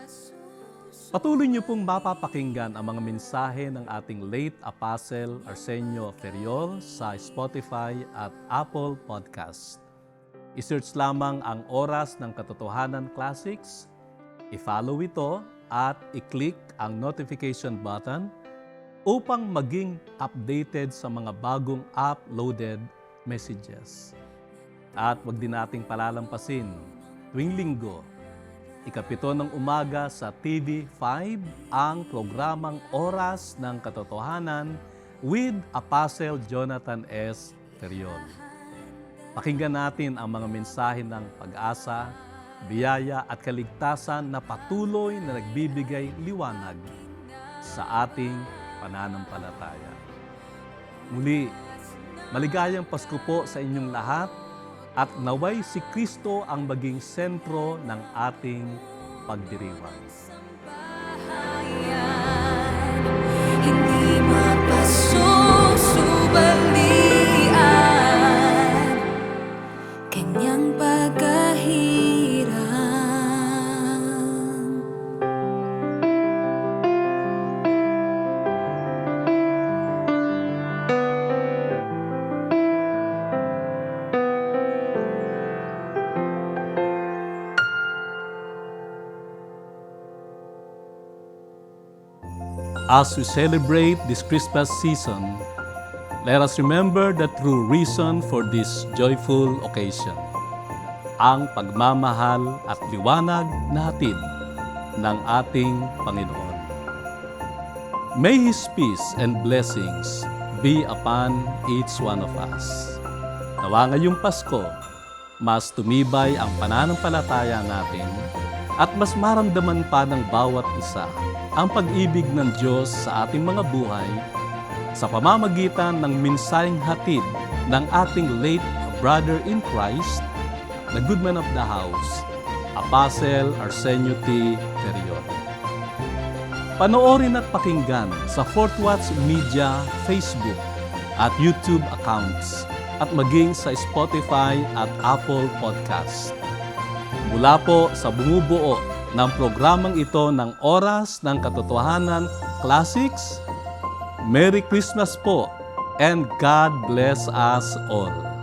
Patuloy niyo pong mapapakinggan ang mga mensahe ng ating late Apostle Arsenio Ferriol sa Spotify at Apple Podcast. I-search lamang ang Oras ng Katotohanan Classics, i-follow ito at i-click ang notification button upang maging updated sa mga bagong uploaded messages. At wag din nating palalampasin tuwing linggo, 7 ng umaga sa TV5 ang programang Oras ng Katotohanan with Apostle Jonathan S. Terion. Pakinggan natin ang mga mensahe ng pag-asa, biyaya at kaligtasan na patuloy na nagbibigay liwanag sa ating pananampalataya. Muli, maligayang Pasko po sa inyong lahat at naway si Kristo ang maging sentro ng ating pagdiriwang. Hindi mapasusubalian kanyang pagkahirap. As we celebrate this Christmas season, let us remember the true reason for this joyful occasion, ang pagmamahal at liwanag na hatid ng ating Panginoon. May His peace and blessings be upon each one of us. Nawa ngayong Pasko, mas tumibay ang pananampalataya natin at mas maramdaman pa ng bawat isa ang pag-ibig ng Diyos sa ating mga buhay sa pamamagitan ng mensaheng hatid ng ating late brother in Christ, the good man of the house, Apostle Arsenio T. Terion. Panoorin at pakinggan sa Fourth Watch Media Facebook at YouTube accounts at maging sa Spotify at Apple Podcast. Mula po sa bumubuo ng programang ito ng Oras ng Katotohanan Classics, Merry Christmas po and God bless us all.